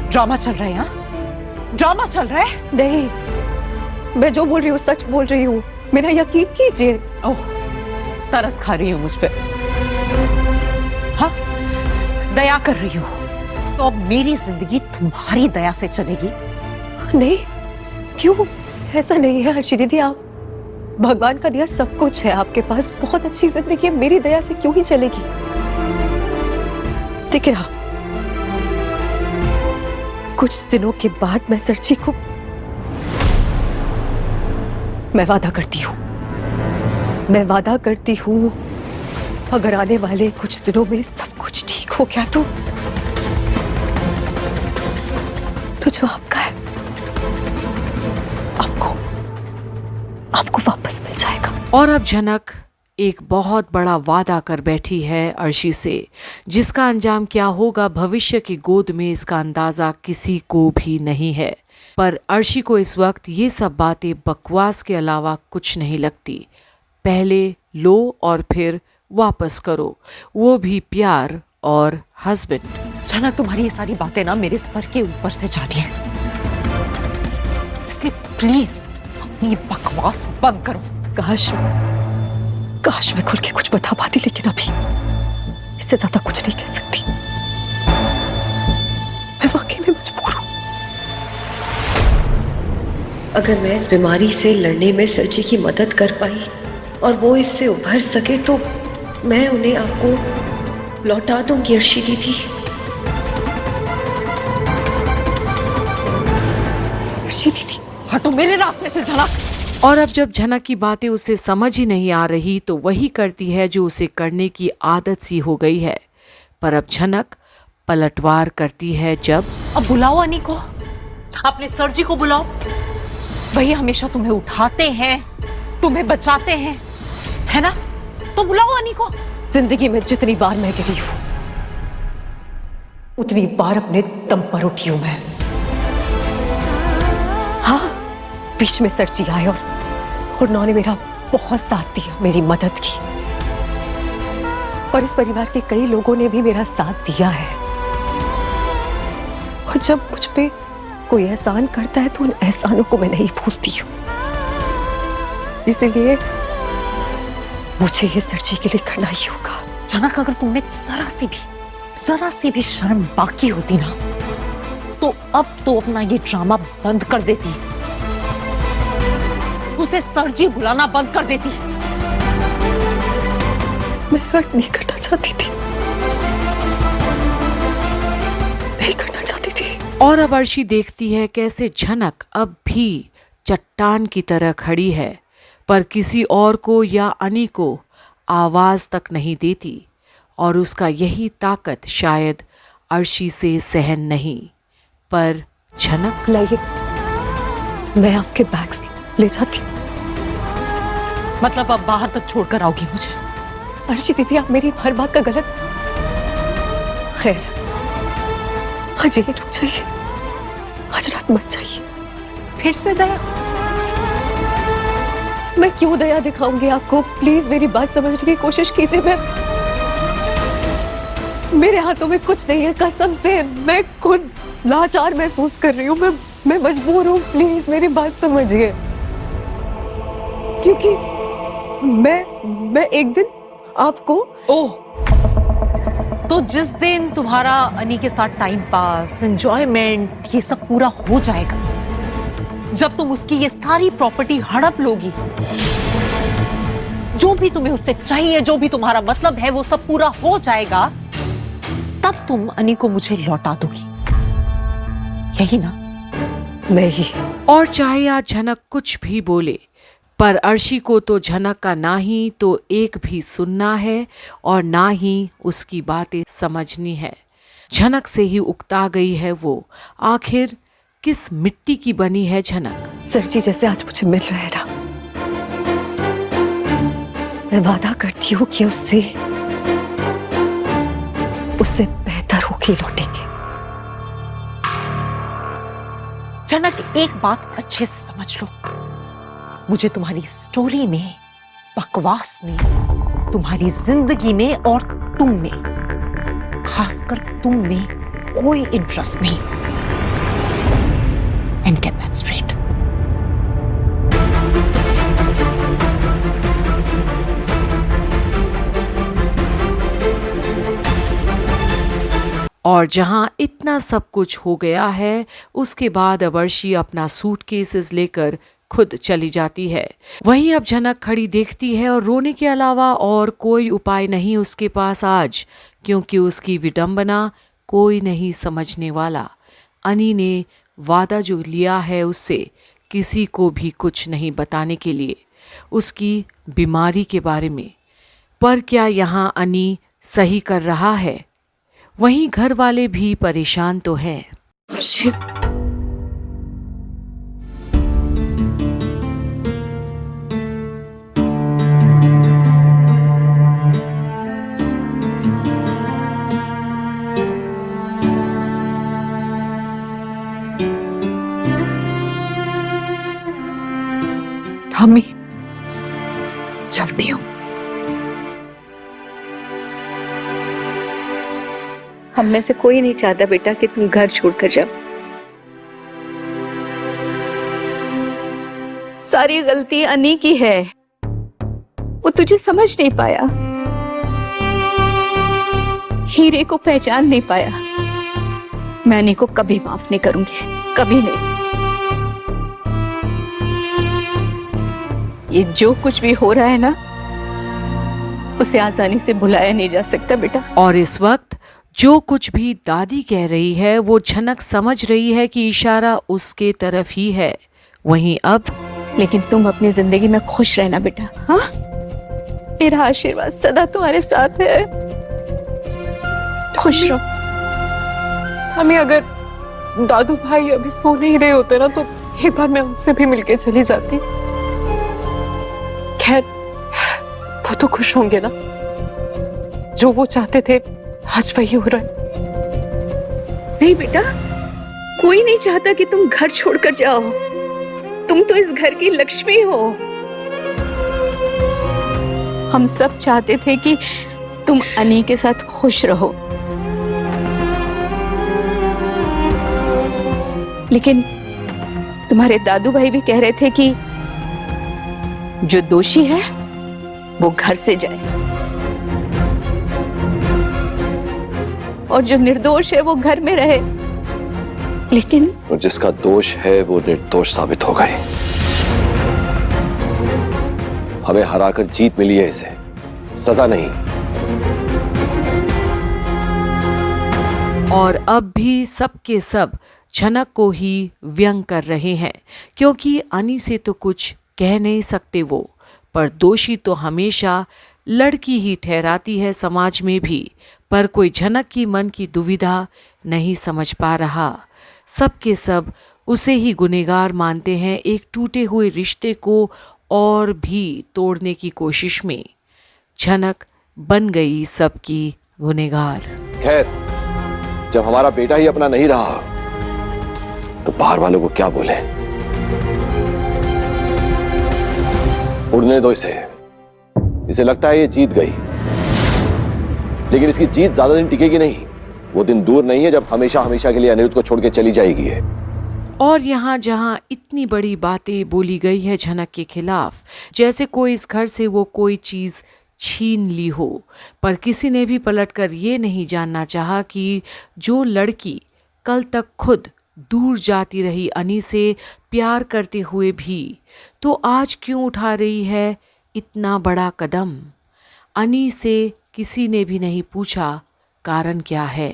Drama चल रहा है? यहाँ ड्रामा चल रहा है? नहीं, मैं जो बोल रही हूँ सच बोल रही हूँ, मेरा यकीन कीजिए। ओह, तरस खा रही हूँ मुझ पे? हाँ, दया कर रही हूँ? तो अब मेरी जिंदगी तुम्हारी दया से चलेगी? नहीं, क्यों? ऐसा नहीं है अर्शी दीदी, आप भगवान का दिया सब कुछ है आपके पास, बहुत अच्छी जिंदगी है, मेरी दया से क्यों ही चलेगी? लेकिन हाँ, कुछ दिनों के बाद मैं सर्ची को मैं वादा करती हूँ अगर आने वाले कुछ दिनों में सब कुछ ठीक हो गया तो जो आपका है आपको वापस मिल जाएगा। और अब झनक एक बहुत बड़ा वादा कर बैठी है अर्शी से, जिसका अंजाम क्या होगा भविष्य की गोद में इसका अंदाजा किसी को भी नहीं है। पर अर्शी को इस वक्त ये सब बातें बकवास के अलावा कुछ नहीं लगती। पहले लो और फिर वापस करो, वो भी प्यार और हस्बैंड। झनक, तुम्हारी ये सारी बातें ना मेरे सर के ऊपर से जा रही हैं, इसलिए प्लीज अपनी ये बकवास बंद करो। काश मैं खुल के कुछ बता पाती, लेकिन अभी इससे ज्यादा कुछ नहीं कह सकती। मैं वाकई में मजबूर हूं। अगर मैं इस बीमारी से लड़ने में सर्जी की मदद कर पाई और वो इससे उभर सके तो मैं उन्हें आपको लौटा दूंगी अर्शी दीदी। अर्शी दीदी, हटो मेरे रास्ते से झनक। और अब जब झनक की बातें उसे समझ ही नहीं आ रही तो वही करती है जो उसे करने की आदत सी हो गई है। पर अब झनक पलटवार करती है जब अब बुलाओ अनी को, अपने सर्जी को बुलाओ। वही हमेशा तुम्हें उठाते हैं, तुम्हें बचाते हैं, है ना? तो बुलाओ अनी को। जिंदगी में जितनी बार मैं गिरी हूं उतनी बार अपने दम पर उठी हूं मैं। हाँ, बीच में सर्जी आए और उन्होंने मेरा बहुत साथ दिया, मेरी मदद की। और इस परिवार के कई लोगों ने भी मेरा साथ दिया है। और जब मुझ पे कोई एहसान करता है तो उन एहसानों को मैं नहीं भूलती हूँ। इसीलिए मुझे ये सर्जी के लिए करना ही होगा। झनक, अगर तुमने जरा सी भी शर्म बाकी होती ना तो अब तो अपना ये ड्रामा बंद कर देती, उसे सर्जी बुलाना बंद कर देती। मैं हर्ट नहीं करना चाहती थी, नहीं करना चाहती थी। और अब अर्शी देखती है कैसे झनक अब भी चट्टान की तरह खड़ी है, पर किसी और को या अनी को आवाज तक नहीं देती। और उसका यही ताकत शायद अर्शी से सहन नहीं। पर झनक, लाइए, मैं आपके बैग्स ले जाती हूँ। मतलब अब बाहर तक छोड़कर आओगी मुझे? अर्शी दीदी, आप मेरी हर बात का गलत। खैर, आज ये रुक जाइए, आज रात मत जाइए। फिर से दया? मैं क्यों दया दिखाऊंगी आपको? प्लीज मेरी बात समझने की कोशिश कीजिए। मेरे हाथों में कुछ नहीं है, कसम से। मैं खुद लाचार महसूस कर रही हूँ, मैं मजबूर हूँ। प्लीज मेरी बात समझिए, क्योंकि मैं एक दिन आपको। ओह, तो जिस दिन तुम्हारा अनी के साथ टाइम पास, एंजॉयमेंट, ये सब पूरा हो जाएगा, जब तुम उसकी ये सारी प्रॉपर्टी हड़प लोगी, जो भी तुम्हें उससे चाहिए, जो भी तुम्हारा मतलब है, वो सब पूरा हो जाएगा, तब तुम अनी को मुझे लौटा दोगी, यही ना? मैं ही। और चाहे आज झनक कुछ भी बोले, पर अर्शी को तो झनक का ना ही तो एक भी सुनना है और ना ही उसकी बातें समझनी है। झनक से ही उकता गई है वो। आखिर किस मिट्टी की बनी है झनक? सर्जी जैसे आज मुझे मिल रहा है ना, मैं वादा करती हूँ कि उससे बेहतर होके लौटेंगे। झनक, एक बात अच्छे से समझ लो, मुझे तुम्हारी स्टोरी में, बकवास में, तुम्हारी जिंदगी में और तुम में, खासकर तुम में, कोई इंटरेस्ट नहीं। and get that straight. और जहां इतना सब कुछ हो गया है, उसके बाद अब अर्शी अपना सूटकेसेस लेकर खुद चली जाती है। वहीं अब झनक खड़ी देखती है और रोने के अलावा और कोई उपाय नहीं उसके पास आज, क्योंकि उसकी विडंबना कोई नहीं समझने वाला। अनी ने वादा जो लिया है उससे किसी को भी कुछ नहीं बताने के लिए, उसकी बीमारी के बारे में। पर क्या यहाँ अनी सही कर रहा है? वहीं घर वाले भी परेशान तो हैं। मम्मी, चलती हूँ। हम में से कोई नहीं चाहता बेटा कि तुम घर छोड़कर जाओ। सारी गलती अनी की है, वो तुझे समझ नहीं पाया, हीरे को पहचान नहीं पाया। मैं अनी को कभी माफ नहीं करूंगी, कभी नहीं। ये जो कुछ भी हो रहा है ना, उसे आसानी से भुलाया नहीं जा सकता बेटा। और इस वक्त जो कुछ भी दादी कह रही है वो झनक समझ रही है कि इशारा उसके तरफ ही है। वहीं अब लेकिन तुम अपनी जिंदगी में खुश रहना बेटा, हाँ? मेरा आशीर्वाद सदा तुम्हारे साथ है। खुश रहो। हमें अगर दादू भाई अभी सो नहीं रहे होते ना, तो एक बार मैं उनसे भी मिलके चली जाती। खैर, वो तो खुश होंगे ना, जो वो चाहते थे आज वही हो रहा है। नहीं बेटा, कोई नहीं चाहता कि तुम घर छोड़कर जाओ। तुम तो इस घर की लक्ष्मी हो। हम सब चाहते थे कि तुम अनी के साथ खुश रहो, लेकिन तुम्हारे दादू भाई भी कह रहे थे कि जो दोषी है वो घर से जाए और जो निर्दोष है वो घर में रहे। लेकिन और जिसका दोष है वो निर्दोष साबित हो गए। हमें हराकर जीत मिली है, इसे सजा नहीं। और अब भी सबके सब झनक को ही व्यंग कर रहे हैं, क्योंकि अनी से तो कुछ कह नहीं सकते वो, पर दोषी तो हमेशा लड़की ही ठहराती है समाज में भी। पर कोई झनक की मन की दुविधा नहीं समझ पा रहा। सबके सब उसे ही गुनहगार मानते हैं, एक टूटे हुए रिश्ते को और भी तोड़ने की कोशिश में। झनक बन गई सबकी गुनहगार। खैर, जब हमारा बेटा ही अपना नहीं रहा तो बाहर वालों को क्या बोले। उड़ने दो इसे लगता है ये जीत गई, लेकिन इसकी जीत ज्यादा दिन टिकेगी नहीं। वो दिन दूर नहीं है जब हमेशा हमेशा के लिए अनिरुद्ध को छोड़ के चली जाएगी है। और यहाँ जहाँ इतनी बड़ी बातें बोली गई है झनक के खिलाफ, जैसे कोई इस घर से वो कोई चीज छीन ली हो, पर किसी ने भी पलटकर ये नहीं जानना चाहा कि जो लड़की कल तक खुद दूर जाती रही अनी से प्यार करते हुए भी, तो आज क्यों उठा रही है इतना बड़ा कदम। अनी से किसी ने भी नहीं पूछा कारण क्या है।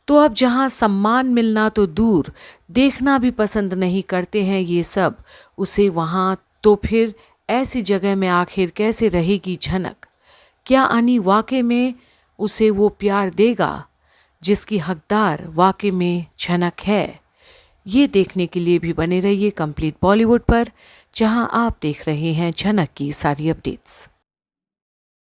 तो अब जहां सम्मान मिलना तो दूर, देखना भी पसंद नहीं करते हैं ये सब उसे वहां, तो फिर ऐसी जगह में आखिर कैसे रहेगी झनक? क्या अनी वाकई में उसे वो प्यार देगा जिसकी हकदार वाकई में झनक है? ये देखने के लिए भी बने रहिए कंप्लीट बॉलीवुड पर, जहां आप देख रहे हैं झनक की सारी अपडेट्स।